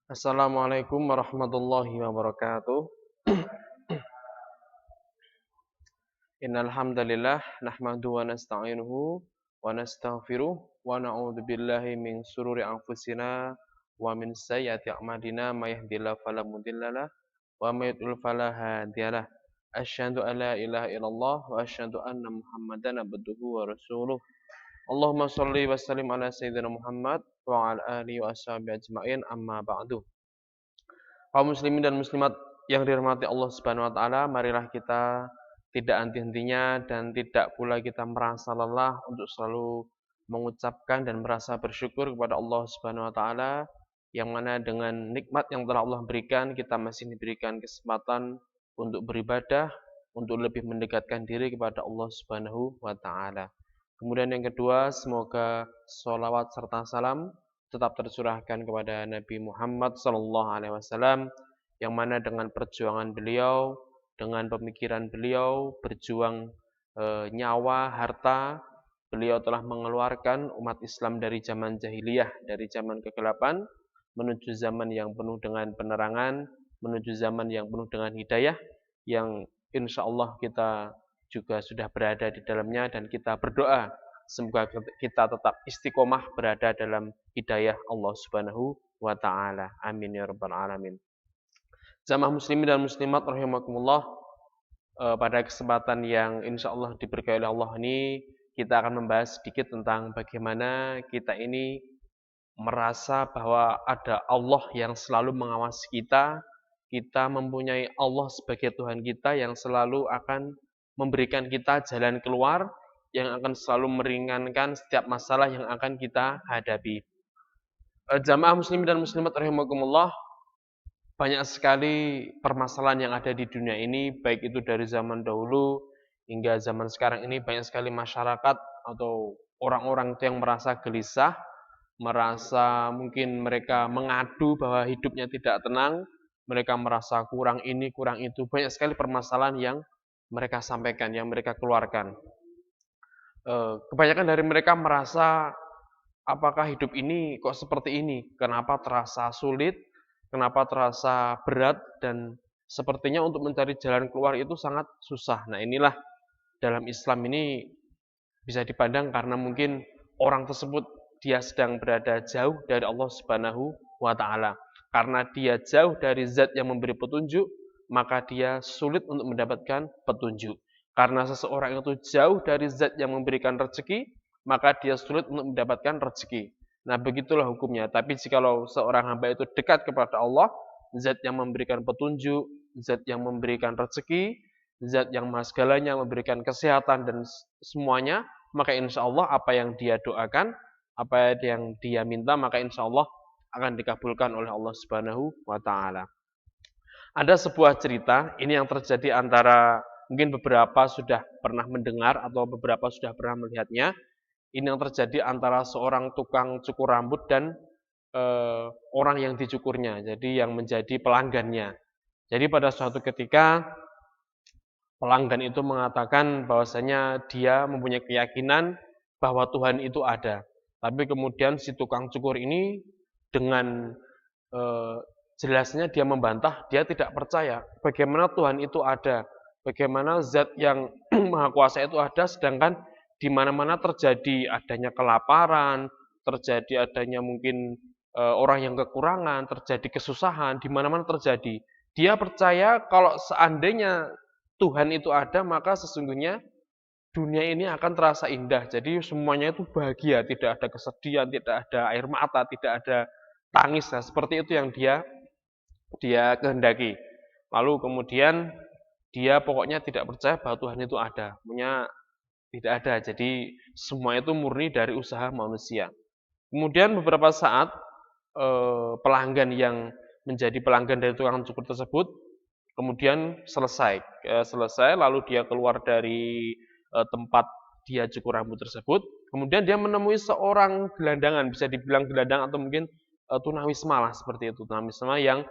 Assalamualaikum warahmatullahi wabarakatuh. Innal hamdalillah nahmaduhu wa nasta'inuhu wa nastaghfiruh wa na'udzu billahi min shururi anfusina wa min sayyiati a'malina may yahdihillahu fala mudhillalah wa may yudlil fala hadiyalah. Asyhadu an la ilaha illallah wa asyhadu anna Muhammadan abduhu wa rasuluh. Allahumma shalli wa sallim ala sayyidina Muhammad wa ala alihi wa ashabihi ajmain amma ba'du. Kaum muslimin dan muslimat yang dirahmati Allah Subhanahu wa taala, marilah kita tidak henti-hentinya dan tidak pula kita merasa lelah untuk selalu mengucapkan dan merasa bersyukur kepada Allah Subhanahu wa taala yang mana dengan nikmat yang telah Allah berikan kita masih diberikan kesempatan untuk beribadah, untuk lebih mendekatkan diri kepada Allah Subhanahu wa taala. Kemudian yang kedua, semoga sholawat serta salam tetap tercurahkan kepada Nabi Muhammad SAW, yang mana dengan perjuangan beliau, dengan pemikiran beliau, berjuang nyawa, harta, beliau telah mengeluarkan umat Islam dari zaman jahiliyah, dari zaman kegelapan, menuju zaman yang penuh dengan penerangan, menuju zaman yang penuh dengan hidayah, yang insya Allah kita juga sudah berada di dalamnya, dan kita berdoa semoga kita tetap istiqomah berada dalam hidayah Allah Subhanahu wa taala. Amin ya rabbal alamin. Jamaah muslimin dan muslimat rahimakumullah, pada kesempatan yang insya Allah diberkahi oleh Allah ini, kita akan membahas sedikit tentang bagaimana kita ini merasa bahwa ada Allah yang selalu mengawasi kita, kita mempunyai Allah sebagai Tuhan kita yang selalu akan memberikan kita jalan keluar, yang akan selalu meringankan setiap masalah yang akan kita hadapi. Jamaah muslimin dan muslimat rahimakumullah, banyak sekali permasalahan yang ada di dunia ini, baik itu dari zaman dahulu hingga zaman sekarang ini. Banyak sekali masyarakat atau orang-orang itu yang merasa gelisah, merasa mungkin mereka mengadu bahwa hidupnya tidak tenang, mereka merasa kurang ini, kurang itu. Banyak sekali permasalahan yang mereka sampaikan, yang mereka keluarkan. Kebanyakan dari mereka merasa, apakah hidup ini kok seperti ini? Kenapa terasa sulit? Kenapa terasa berat? Dan sepertinya untuk mencari jalan keluar itu sangat susah. Nah, inilah dalam Islam ini bisa dipandang karena mungkin orang tersebut dia sedang berada jauh dari Allah Subhanahu wa taala. Karena dia jauh dari zat yang memberi petunjuk, maka dia sulit untuk mendapatkan petunjuk. Karena seseorang itu jauh dari zat yang memberikan rezeki, maka dia sulit untuk mendapatkan rezeki. Nah, begitulah hukumnya. Tapi jikalau seorang hamba itu dekat kepada Allah, zat yang memberikan petunjuk, zat yang memberikan rezeki, zat yang maha segalanya, memberikan kesehatan dan semuanya, maka insya Allah apa yang dia doakan, apa yang dia minta, maka insya Allah akan dikabulkan oleh Allah Subhanahu wa taala. Ada sebuah cerita ini yang terjadi antara, mungkin beberapa sudah pernah mendengar atau beberapa sudah pernah melihatnya. Ini yang terjadi antara seorang tukang cukur rambut dan orang yang dicukurnya, jadi yang menjadi pelanggannya. Jadi pada suatu ketika pelanggan itu mengatakan bahwasanya dia mempunyai keyakinan bahwa Tuhan itu ada. Tapi kemudian si tukang cukur ini dengan jelasnya dia membantah, dia tidak percaya bagaimana Tuhan itu ada, bagaimana zat yang maha kuasa itu ada, sedangkan di mana-mana terjadi adanya kelaparan, terjadi adanya mungkin orang yang kekurangan, terjadi kesusahan, di mana-mana terjadi. Dia percaya kalau seandainya Tuhan itu ada, maka sesungguhnya dunia ini akan terasa indah. Jadi semuanya itu bahagia, tidak ada kesedihan, tidak ada air mata, tidak ada tangis. Nah, seperti itu yang dia kehendaki. Lalu kemudian dia pokoknya tidak percaya bahwa Tuhan itu ada. Punya tidak ada. Jadi semua itu murni dari usaha manusia. Kemudian beberapa saat pelanggan yang menjadi pelanggan dari tukang cukur tersebut kemudian selesai lalu dia keluar dari tempat dia cukur rambut tersebut. Kemudian dia menemui seorang gelandangan, bisa dibilang gelandang atau mungkin tunawisma lah, seperti itu. Tunawisma yang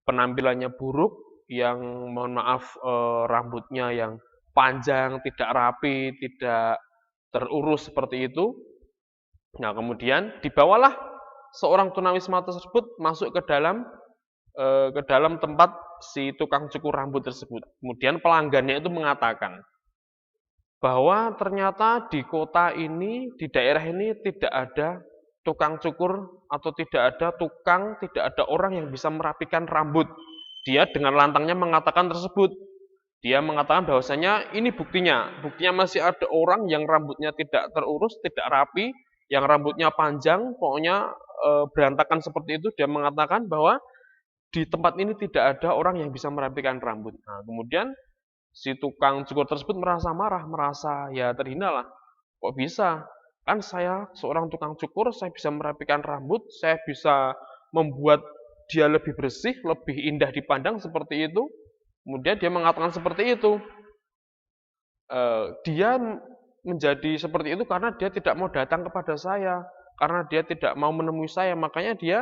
penampilannya buruk, yang mohon maaf rambutnya yang panjang, tidak rapi, tidak terurus seperti itu. Nah, kemudian dibawalah seorang tunawisma tersebut masuk ke dalam ke dalam tempat si tukang cukur rambut tersebut. Kemudian pelanggannya itu mengatakan bahwa ternyata di kota ini, di daerah ini tidak ada tukang cukur atau tidak ada tukang, tidak ada orang yang bisa merapikan rambut. Dia dengan lantangnya mengatakan tersebut. Dia mengatakan bahwasanya ini buktinya. Buktinya masih ada orang yang rambutnya tidak terurus, tidak rapi, yang rambutnya panjang, pokoknya berantakan seperti itu. Dia mengatakan bahwa di tempat ini tidak ada orang yang bisa merapikan rambut. Nah, kemudian si tukang cukur tersebut merasa marah, merasa ya terhina lah. Kok bisa? Kan saya seorang tukang cukur, saya bisa merapikan rambut, saya bisa membuat dia lebih bersih, lebih indah dipandang seperti itu. Kemudian dia mengatakan seperti itu. Dia menjadi seperti itu karena dia tidak mau datang kepada saya, karena dia tidak mau menemui saya, makanya dia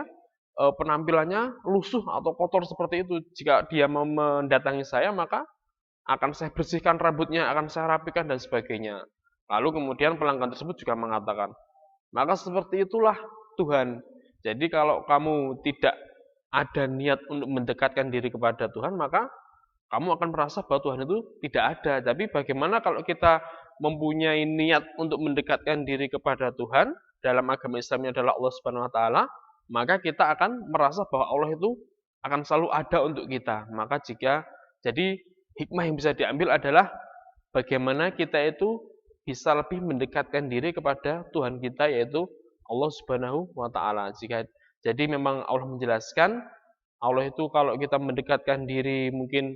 penampilannya lusuh atau kotor seperti itu. Jika dia mau mendatangi saya, maka akan saya bersihkan rambutnya, akan saya rapikan dan sebagainya. Lalu kemudian pelanggan tersebut juga mengatakan, maka seperti itulah Tuhan. Jadi kalau kamu tidak ada niat untuk mendekatkan diri kepada Tuhan, maka kamu akan merasa bahwa Tuhan itu tidak ada. Tapi bagaimana kalau kita mempunyai niat untuk mendekatkan diri kepada Tuhan, dalam agama Islamnya adalah Allah Subhanahu wa taala, maka kita akan merasa bahwa Allah itu akan selalu ada untuk kita. Maka jadi hikmah yang bisa diambil adalah bagaimana kita itu bisa lebih mendekatkan diri kepada Tuhan kita, yaitu Allah Subhanahu wa taala. Jadi memang Allah menjelaskan, Allah itu kalau kita mendekatkan diri mungkin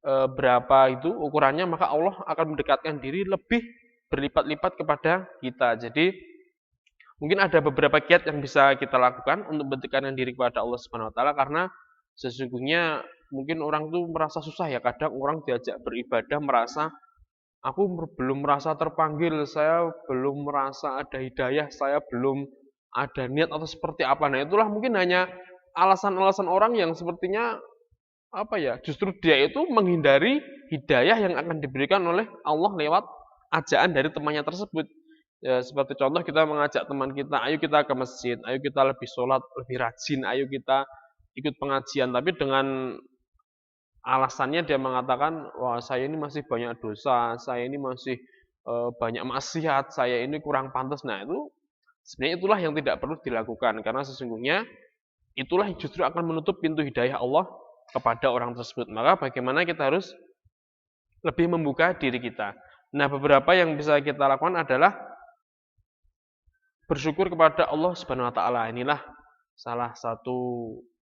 berapa itu ukurannya, maka Allah akan mendekatkan diri lebih berlipat-lipat kepada kita. Jadi mungkin ada beberapa kiat yang bisa kita lakukan untuk mendekatkan diri kepada Allah Subhanahu wa taala, karena sesungguhnya mungkin orang tuh merasa susah ya, kadang orang diajak beribadah merasa aku belum merasa terpanggil, saya belum merasa ada hidayah, saya belum ada niat atau seperti apa. Nah, itulah mungkin hanya alasan-alasan orang yang sepertinya justru dia itu menghindari hidayah yang akan diberikan oleh Allah lewat ajaan dari temannya tersebut. Ya, seperti contoh kita mengajak teman kita, ayo kita ke masjid, ayo kita lebih sholat, lebih rajin, ayo kita ikut pengajian. Tapi dengan alasannya dia mengatakan, wah saya ini masih banyak dosa, saya ini masih banyak maksiat, saya ini kurang pantas. Nah itu sebenarnya itulah yang tidak perlu dilakukan, karena sesungguhnya itulah justru akan menutup pintu hidayah Allah kepada orang tersebut. Maka bagaimana kita harus lebih membuka diri kita. Nah, beberapa yang bisa kita lakukan adalah bersyukur kepada Allah Subhanahu wa taala. Inilah salah satu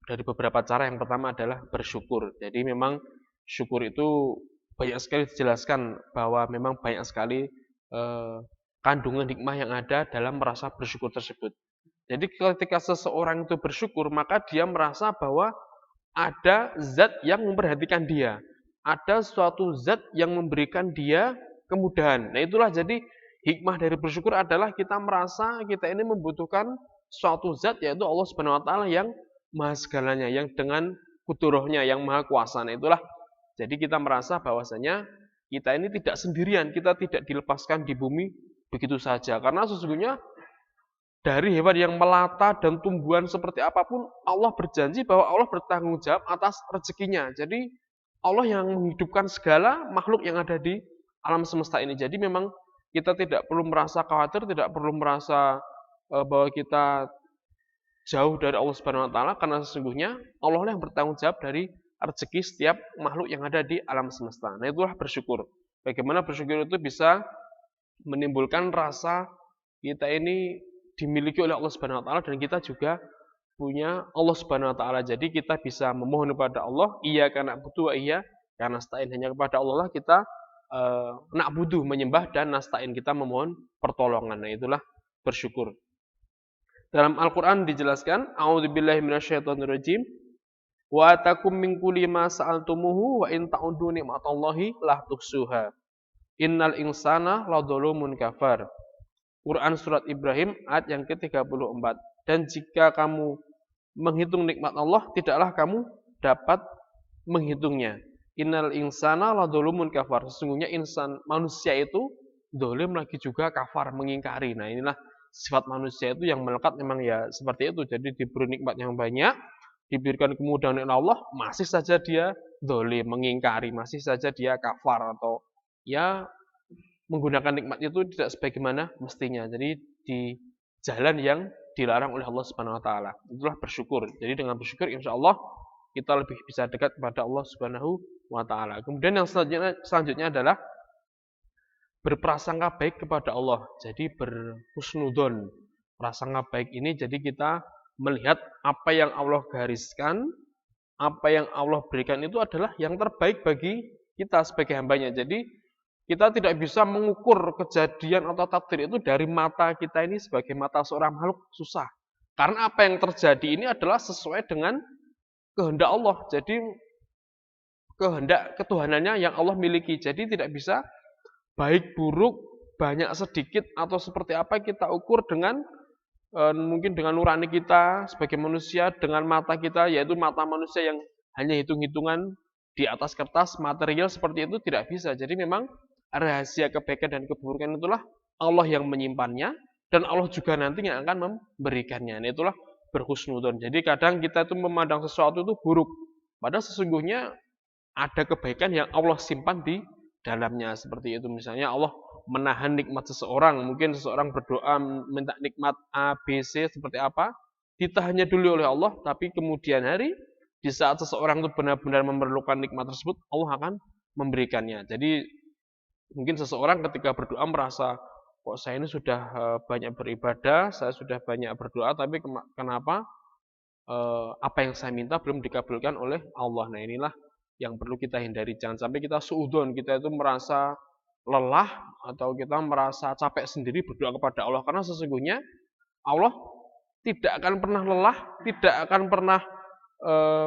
dari beberapa cara. Yang pertama adalah bersyukur. Jadi memang syukur itu banyak sekali dijelaskan bahwa memang banyak sekali kandungan hikmah yang ada dalam merasa bersyukur tersebut. Jadi ketika seseorang itu bersyukur, maka dia merasa bahwa ada zat yang memperhatikan dia. Ada suatu zat yang memberikan dia kemudahan. Nah itulah jadi hikmah dari bersyukur adalah kita merasa kita ini membutuhkan suatu zat, yaitu Allah Subhanahu wa taala yang maha segalanya, yang dengan kudurohnya, yang maha kuasa. Nah itulah jadi kita merasa bahwasanya kita ini tidak sendirian, kita tidak dilepaskan di bumi begitu saja. Karena sesungguhnya dari hewan yang melata dan tumbuhan seperti apapun, Allah berjanji bahwa Allah bertanggung jawab atas rezekinya. Jadi Allah yang menghidupkan segala makhluk yang ada di alam semesta ini. Jadi memang kita tidak perlu merasa khawatir, tidak perlu merasa bahwa kita jauh dari Allah Subhanahu wa taala, karena sesungguhnya Allah yang bertanggung jawab dari rezeki setiap makhluk yang ada di alam semesta. Nah, itulah bersyukur. Bagaimana bersyukur itu bisa menimbulkan rasa kita ini dimiliki oleh Allah Subhanahu wa taala, dan kita juga punya Allah Subhanahu wa taala. Jadi kita bisa memohon kepada Allah, iya karena butuh, iya karena nasta'in. Hanya kepada Allah lah kita na'budu, menyembah, dan nasta'in, kita memohon pertolongan. Nah, itulah bersyukur. Dalam Al-Qur'an dijelaskan, a'udzubillahi minasyaitonirrajim. Wa atakum min kulli ma sa'altumuhu wa in ta'uddu ni'matallahi la tuhsuha. Innal insana ladzalumun kafar. Quran surat Ibrahim ayat yang ke-34. Dan jika kamu menghitung nikmat Allah, tidaklah kamu dapat menghitungnya. Innal insana ladzalumun kafar. Sesungguhnya insan, manusia itu dolim lagi juga kafar, mengingkari. Nah, inilah sifat manusia itu yang melekat memang ya seperti itu. Jadi diberi nikmat yang banyak, diberikan kemudahan oleh Allah, masih saja dia zalim, mengingkari, masih saja dia kafar atau ya menggunakan nikmat itu tidak sebagaimana mestinya. Jadi di jalan yang dilarang oleh Allah Subhanahu wa taala. Itulah bersyukur. Jadi dengan bersyukur insya Allah kita lebih bisa dekat kepada Allah Subhanahu wa taala. Kemudian yang selanjutnya adalah berprasangka baik kepada Allah. Jadi berhusnudzon. Prasangka baik ini jadi kita melihat apa yang Allah gariskan, apa yang Allah berikan itu adalah yang terbaik bagi kita sebagai hambanya. Jadi kita tidak bisa mengukur kejadian atau takdir itu dari mata kita ini sebagai mata seorang makhluk, susah. Karena apa yang terjadi ini adalah sesuai dengan kehendak Allah. Jadi kehendak ketuhanannya yang Allah miliki. Jadi tidak bisa baik buruk, banyak sedikit atau seperti apa kita ukur dengan mungkin dengan nurani kita sebagai manusia, dengan mata kita, yaitu mata manusia yang hanya hitung-hitungan di atas kertas material seperti itu tidak bisa. Jadi memang rahasia kebaikan dan keburukan itulah Allah yang menyimpannya dan Allah juga nantinya akan memberikannya. Nah, itulah berhusnudzon. Jadi kadang kita itu memandang sesuatu itu buruk, padahal sesungguhnya ada kebaikan yang Allah simpan di dalamnya. Seperti itu misalnya Allah menahan nikmat seseorang, mungkin seseorang berdoa minta nikmat A, B, C seperti apa, ditahannya dulu oleh Allah, tapi kemudian hari di saat seseorang itu benar-benar memerlukan nikmat tersebut, Allah akan memberikannya. Jadi mungkin seseorang ketika berdoa merasa kok saya ini sudah banyak beribadah, saya sudah banyak berdoa, tapi kenapa apa yang saya minta belum dikabulkan oleh Allah. Nah inilah yang perlu kita hindari. Jangan sampai kita suudzon, kita itu merasa lelah atau kita merasa capek sendiri berdoa kepada Allah. Karena sesungguhnya Allah tidak akan pernah lelah, tidak akan pernah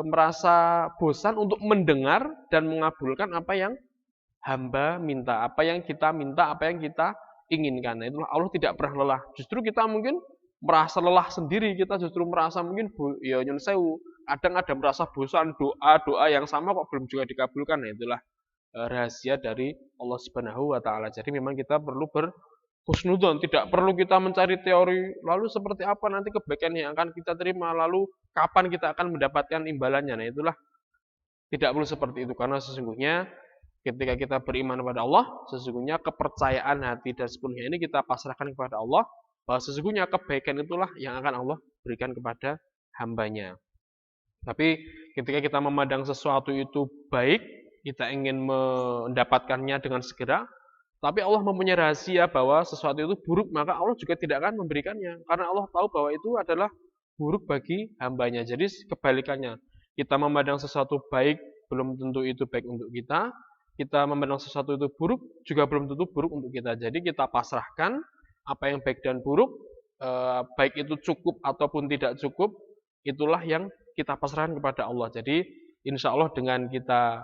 merasa bosan untuk mendengar dan mengabulkan apa yang hamba minta, apa yang kita minta, apa yang kita inginkan. Nah, itulah Allah tidak pernah lelah. Justru kita mungkin merasa lelah sendiri, kita justru merasa mungkin ya nyun sewu, kadang ada merasa bosan doa yang sama kok belum juga dikabulkan. Nah, itulah rahasia dari Allah Subhanahu wa taala. Jadi memang kita perlu berhusnudzon, tidak perlu kita mencari teori lalu seperti apa nanti kebaikan yang akan kita terima, lalu kapan kita akan mendapatkan imbalannya. Nah, itulah tidak perlu seperti itu karena sesungguhnya ketika kita beriman kepada Allah, sesungguhnya kepercayaan hati dan sepenuhnya ini kita pasrahkan kepada Allah, bahwa sesungguhnya kebaikan itulah yang akan Allah berikan kepada hambanya. Tapi ketika kita memandang sesuatu itu baik, kita ingin mendapatkannya dengan segera, tapi Allah mempunyai rahasia bahwa sesuatu itu buruk, maka Allah juga tidak akan memberikannya. Karena Allah tahu bahwa itu adalah buruk bagi hambanya. Jadi kebalikannya, kita memandang sesuatu baik, belum tentu itu baik untuk kita. Kita memandang sesuatu itu buruk, juga belum tentu buruk untuk kita. Jadi kita pasrahkan apa yang baik dan buruk, baik itu cukup ataupun tidak cukup, itulah yang kita pasrahkan kepada Allah. Jadi insya Allah dengan kita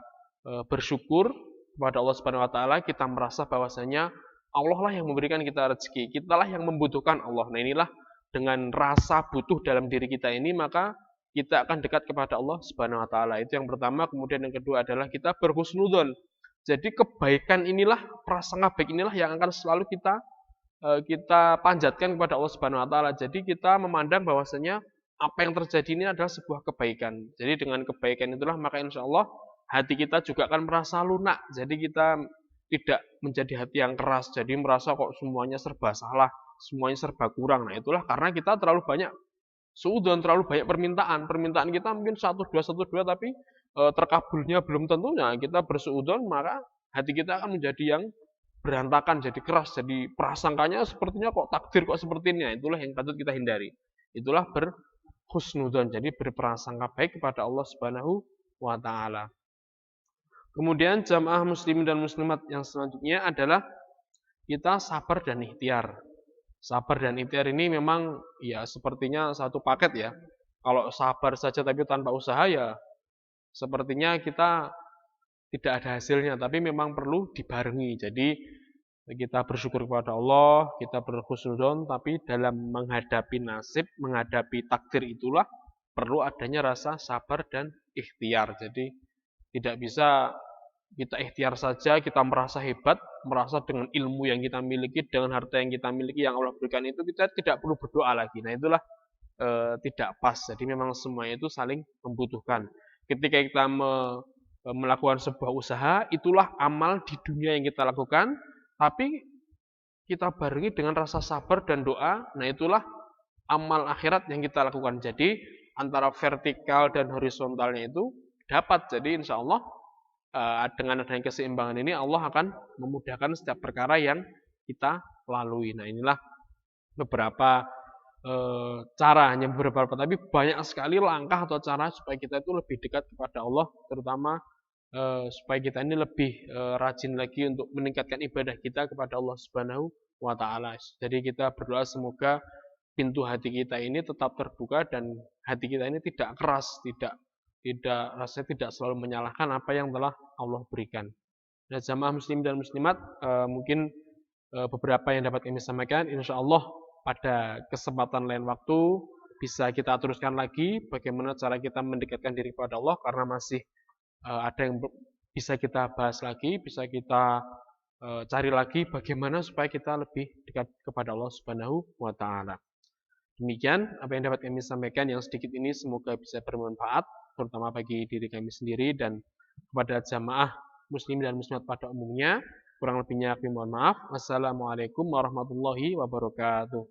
bersyukur kepada Allah Subhanahu wa taala, kita merasa bahwasanya Allah lah yang memberikan kita rezeki, kita lah yang membutuhkan Allah. Nah, inilah dengan rasa butuh dalam diri kita ini, maka kita akan dekat kepada Allah Subhanahu wa taala. Itu yang pertama. Kemudian yang kedua adalah kita berhusnudzon. Jadi kebaikan inilah, prasangka baik inilah yang akan selalu kita panjatkan kepada Allah Subhanahu wa taala. Jadi kita memandang bahwasanya apa yang terjadi ini adalah sebuah kebaikan. Jadi dengan kebaikan itulah maka insya Allah hati kita juga akan merasa lunak. Jadi kita tidak menjadi hati yang keras. Jadi merasa kok semuanya serba salah, semuanya serba kurang. Nah, itulah karena kita terlalu banyak suudzon, terlalu banyak permintaan. Permintaan kita mungkin satu dua, tapi terkabulnya belum tentunya. Kita bersuudzon, maka hati kita akan menjadi yang berantakan, jadi keras, jadi prasangkanya sepertinya kok takdir kok seperti ini. Nah, itulah yang patut kita hindari. Itulah berhusnudzon, jadi berprasangka baik kepada Allah Subhanahu wa taala. Kemudian jamaah muslimin dan muslimat yang selanjutnya adalah kita sabar dan ikhtiar. Sabar dan ikhtiar ini memang ya sepertinya satu paket ya. Kalau sabar saja tapi tanpa usaha ya sepertinya kita tidak ada hasilnya, tapi memang perlu dibarengi. Jadi kita bersyukur kepada Allah, kita berhusnudzon, tapi dalam menghadapi nasib, menghadapi takdir itulah perlu adanya rasa sabar dan ikhtiar. Jadi tidak bisa kita ikhtiar saja, kita merasa hebat, merasa dengan ilmu yang kita miliki, dengan harta yang kita miliki, yang Allah berikan itu, kita tidak perlu berdoa lagi. Nah, itulah tidak pas. Jadi memang semuanya itu saling membutuhkan. Ketika kita melakukan sebuah usaha, itulah amal di dunia yang kita lakukan, tapi kita barengi dengan rasa sabar dan doa, nah itulah amal akhirat yang kita lakukan. Jadi antara vertikal dan horizontalnya itu dapat. Jadi insya Allah dengan adanya keseimbangan ini Allah akan memudahkan setiap perkara yang kita lalui. Nah inilah beberapa cara, hanya beberapa, tapi banyak sekali langkah atau cara supaya kita itu lebih dekat kepada Allah, terutama supaya kita ini lebih rajin lagi untuk meningkatkan ibadah kita kepada Allah Subhanahu wa taala. Jadi kita berdoa semoga pintu hati kita ini tetap terbuka dan hati kita ini tidak keras, tidak rasanya tidak selalu menyalahkan apa yang telah Allah berikan. Nah, jamaah muslim dan muslimat, mungkin beberapa yang dapat kami sampaikan, insya Allah pada kesempatan lain waktu bisa kita teruskan lagi bagaimana cara kita mendekatkan diri kepada Allah, karena masih ada yang bisa kita bahas lagi, bisa kita cari lagi bagaimana supaya kita lebih dekat kepada Allah Subhanahu wa taala. Demikian apa yang dapat kami sampaikan, yang sedikit ini semoga bisa bermanfaat terutama bagi diri kami sendiri dan kepada jamaah muslim dan muslimat pada umumnya. Kurang lebihnya kami mohon maaf. Wassalamualaikum warahmatullahi wabarakatuh.